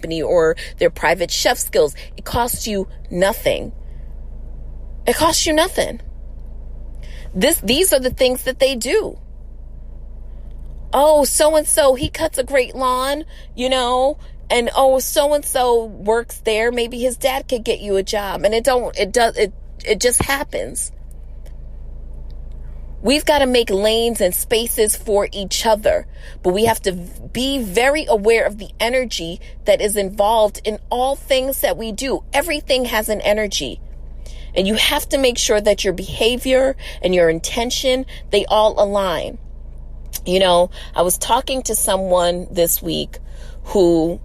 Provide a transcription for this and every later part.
company or their private chef skills. It costs you nothing. It costs you nothing. These are the things that they do. Oh, so-and-so, he cuts a great lawn, and oh, so-and-so works there. Maybe his dad could get you a job. And it just happens. We've got to make lanes and spaces for each other, but we have to be very aware of the energy that is involved in all things that we do. Everything has an energy, and you have to make sure that your behavior and your intention, they all align. I was talking to someone this week who,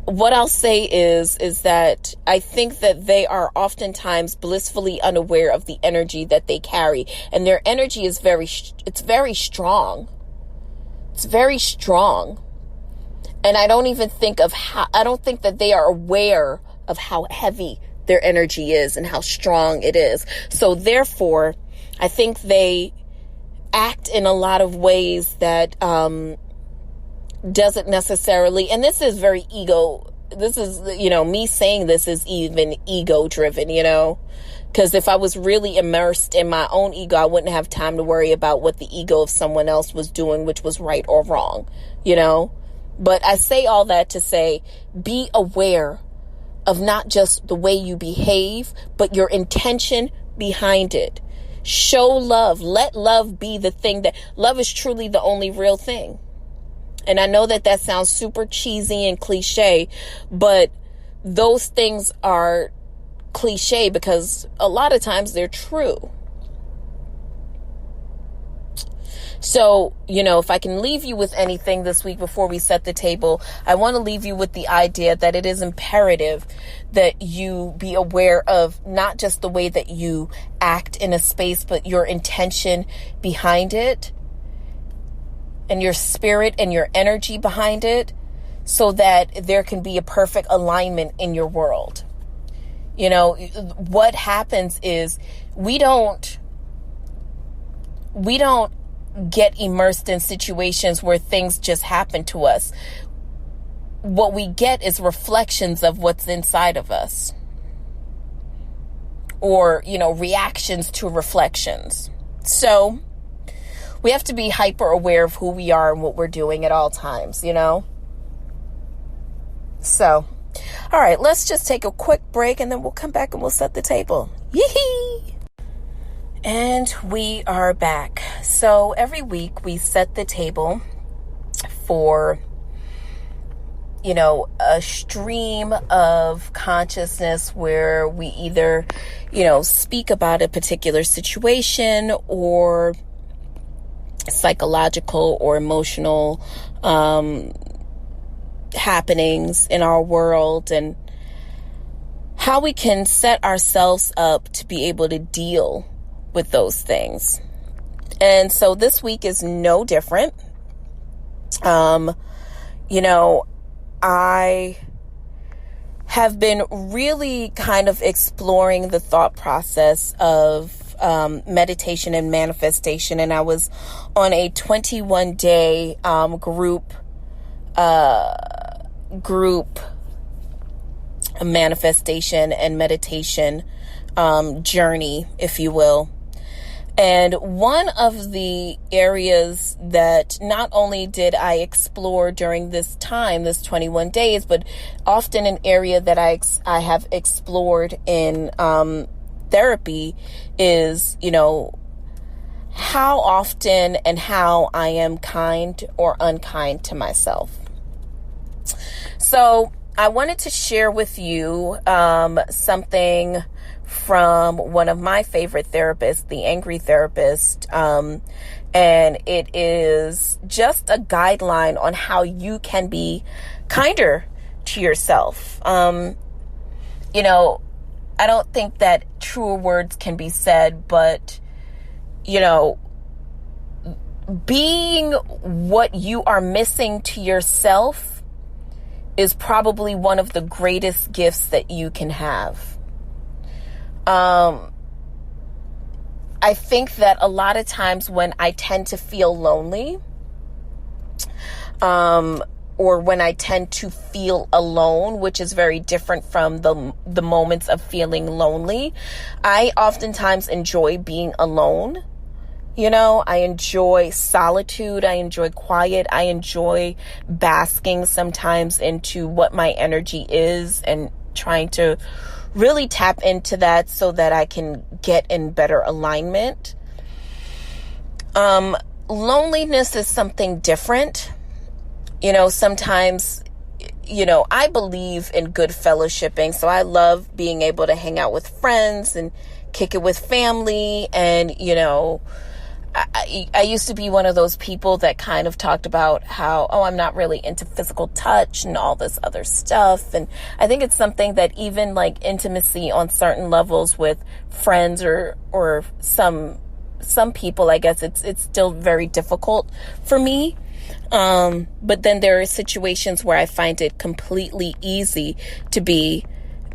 what I'll say is that I think that they are oftentimes blissfully unaware of the energy that they carry. And their energy is very strong. It's very strong. And I don't think that they are aware of how heavy their energy is and how strong it is. So therefore, I think they act in a lot of ways that, doesn't necessarily, and this is very this is, me saying this is even ego driven, because if I was really immersed in my own ego, I wouldn't have time to worry about what the ego of someone else was doing, which was right or wrong, but I say all that to say, be aware of not just the way you behave, but your intention behind it. Show love. Let love be the thing that love is truly the only real thing. And I know that sounds super cheesy and cliche, but those things are cliche because a lot of times they're true. So, if I can leave you with anything this week before we set the table, I want to leave you with the idea that it is imperative that you be aware of not just the way that you act in a space, but your intention behind it. And your spirit and your energy behind it, so that there can be a perfect alignment in your world. What happens is we don't get immersed in situations where things just happen to us. What we get is reflections of what's inside of us, or, reactions to reflections. So we have to be hyper aware of who we are and what we're doing at all times, So, all right, let's just take a quick break and then we'll come back and we'll set the table. Yee-hee! And we are back. So every week we set the table for, a stream of consciousness where we either, speak about a particular situation or psychological or emotional happenings in our world, and how we can set ourselves up to be able to deal with those things. And so this week is no different. I have been really kind of exploring the thought process of meditation and manifestation, and I was on a 21-day group manifestation and meditation journey, if you will. And one of the areas that not only did I explore during this time, this 21 days, but often an area that I have explored in therapy is, how often and how I am kind or unkind to myself. So I wanted to share with you something from one of my favorite therapists, the Angry Therapist. And it is just a guideline on how you can be kinder to yourself. I don't think that truer words can be said, but, being what you are missing to yourself is probably one of the greatest gifts that you can have. I think that a lot of times when I tend to feel lonely, or when I tend to feel alone, which is very different from the moments of feeling lonely. I oftentimes enjoy being alone. I enjoy solitude. I enjoy quiet. I enjoy basking sometimes into what my energy is and trying to really tap into that so that I can get in better alignment. Loneliness is something different. Sometimes, I believe in good fellowshipping. So I love being able to hang out with friends and kick it with family. And, I used to be one of those people that kind of talked about how, I'm not really into physical touch and all this other stuff. And I think it's something that even like intimacy on certain levels with friends or some people, I guess it's still very difficult for me. But then there are situations where I find it completely easy to be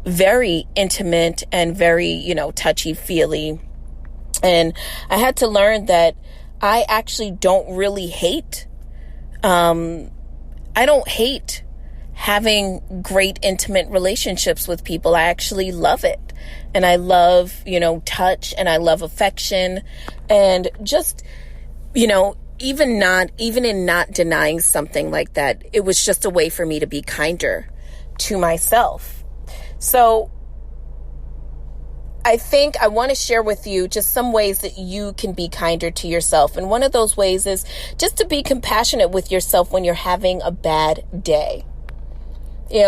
very intimate and very, touchy-feely. And I had to learn that I actually don't really hate. I don't hate having great intimate relationships with people. I actually love it. And I love, touch, and I love affection, and just, even in not denying something like that, it was just a way for me to be kinder to myself. So I think I want to share with you just some ways that you can be kinder to yourself. And one of those ways is just to be compassionate with yourself when you're having a bad day.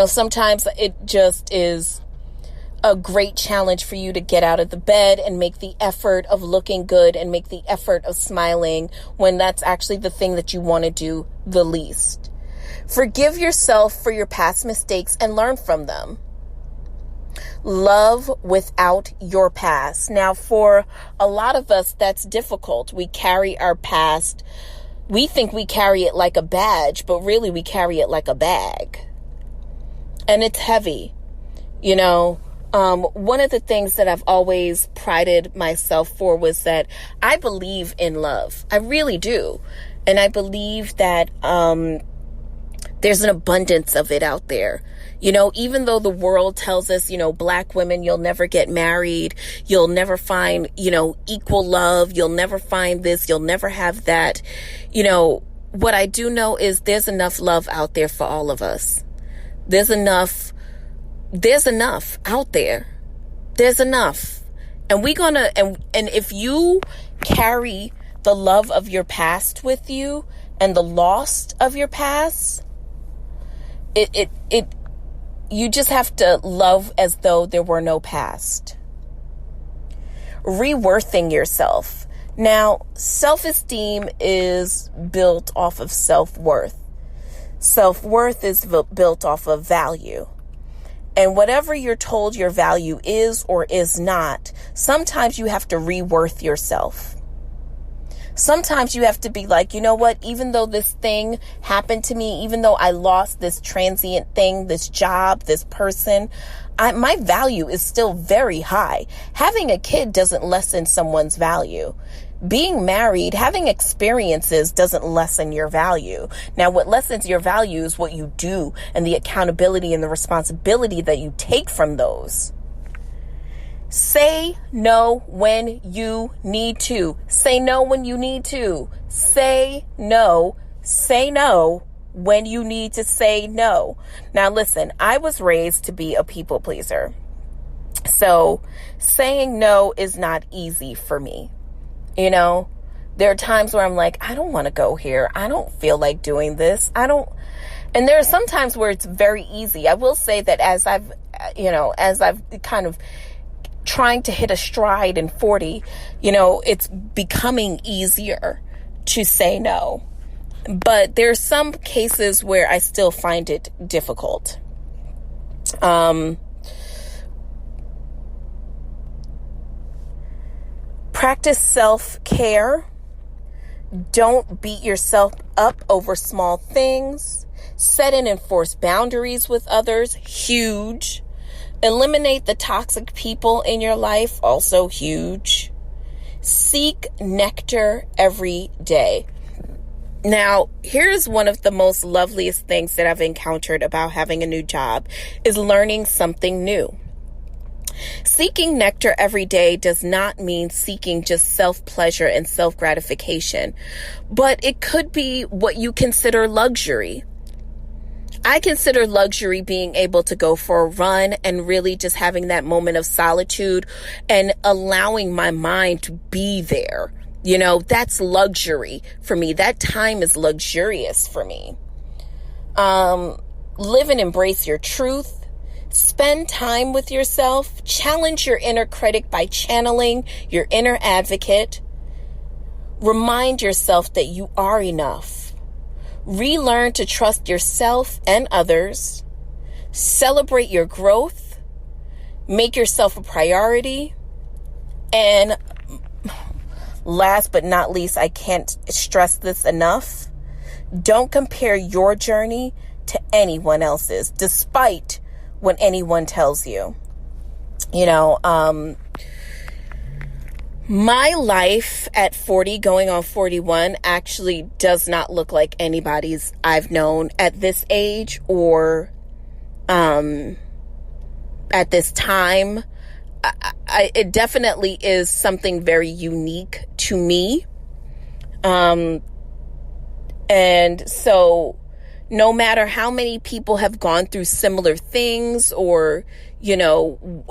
Sometimes it just is a great challenge for you to get out of the bed and make the effort of looking good and make the effort of smiling when that's actually the thing that you want to do the least. Forgive yourself for your past mistakes and learn from them. Love without your past. Now, for a lot of us, that's difficult. We carry our past. We think we carry it like a badge, but really we carry it like a bag. And it's heavy. One of the things that I've always prided myself for was that I believe in love. I really do. And I believe that there's an abundance of it out there. Even though the world tells us, Black women, you'll never get married. You'll never find, equal love. You'll never find this. You'll never have that. What I do know is there's enough love out there for all of us. There's enough out there. There's enough. And and if you carry the love of your past with you and the loss of your past, you just have to love as though there were no past. Reworthing yourself. Now, self-esteem is built off of self-worth. Self-worth is built off of value. And whatever you're told your value is or is not, sometimes you have to reworth yourself. Sometimes you have to be like, you know what, even though this thing happened to me, even though I lost this transient thing, this job, this person, my value is still very high. Having a kid doesn't lessen someone's value. Being married, having experiences doesn't lessen your value. Now, what lessens your value is what you do and the accountability and the responsibility that you take from those. Say no when you need to. Say no when you need to. Say no. Say no when you need to say no. Now, listen, I was raised to be a people pleaser. So saying no is not easy for me. There are times where I'm like, I don't want to go here. I don't feel like doing this. And there are some times where it's very easy. I will say that as I've kind of trying to hit a stride in 40, it's becoming easier to say no. But there are some cases where I still find it difficult. Practice self-care. Don't beat yourself up over small things. Set and enforce boundaries with others. Huge. Eliminate the toxic people in your life. Also huge. Seek nectar every day. Now, here's one of the most loveliest things that I've encountered about having a new job is learning something new. Seeking nectar every day does not mean seeking just self-pleasure and self-gratification, but it could be what you consider luxury. I consider luxury being able to go for a run and really just having that moment of solitude and allowing my mind to be there. You know, that's luxury for me. That time is luxurious for me. Live and embrace your truth. Spend time with yourself. Challenge your inner critic by channeling your inner advocate. Remind yourself that you are enough. Relearn to trust yourself and others. Celebrate your growth. Make yourself a priority. And last but not least, I can't stress this enough. Don't compare your journey to anyone else's, despite what anyone tells you. You know, my life at 40, going on 41, actually does not look like anybody's I've known at this age or at this time. It definitely is something very unique to me. And so no matter how many people have gone through similar things or, you know,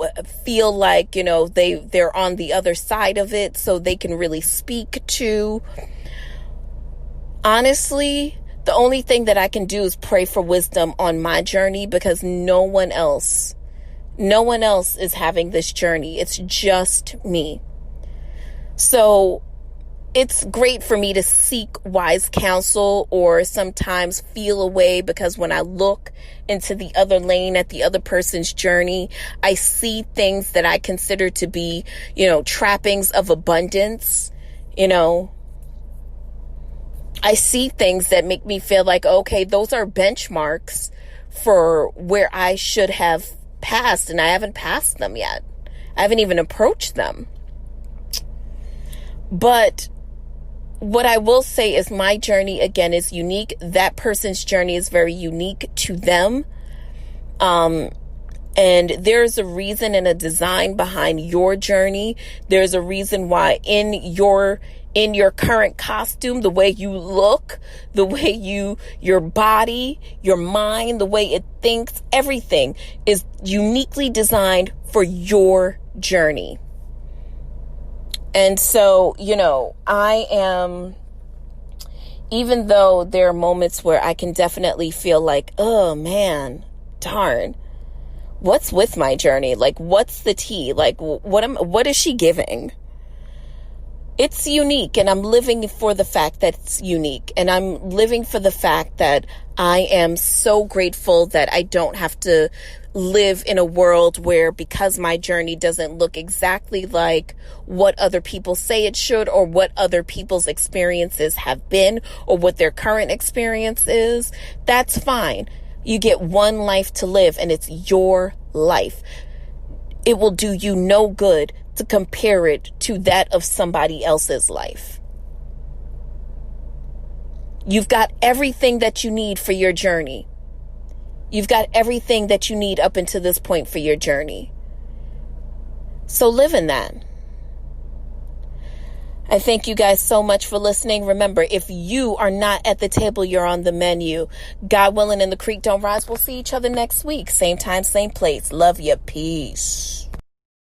feel like, you know, they're on the other side of it so they can really speak to. Honestly, the only thing that I can do is pray for wisdom on my journey because no one else is having this journey. It's just me. So it's great for me to seek wise counsel or sometimes feel away because when I look into the other lane at the other person's journey, I see things that I consider to be, you know, trappings of abundance. You know, I see things that make me feel like, okay, those are benchmarks for where I should have passed, and I haven't passed them yet. I haven't even approached them. But what I will say is my journey, again, is unique. That person's journey is very unique to them. And there's a reason and a design behind your journey. There's a reason why in your current costume, the way you look, the way your body, your mind, the way it thinks, everything is uniquely designed for your journey. And so, you know, even though there are moments where I can definitely feel like, oh man, darn, what's with my journey? Like, what's the tea? Like, what is she giving? It's unique, and I'm living for the fact that it's unique, and I'm living for the fact that I am so grateful that I don't have to live in a world where, because my journey doesn't look exactly like what other people say it should or what other people's experiences have been or what their current experience is, that's fine. You get one life to live, and it's your life. It will do you no good to compare it to that of somebody else's life. You've got everything that you need for your journey. You've got everything that you need up until this point for your journey. So live in that. I thank you guys so much for listening. Remember, if you are not at the table, you're on the menu. God willing and the creek don't rise. We'll see each other next week. Same time, same place. Love you. Peace.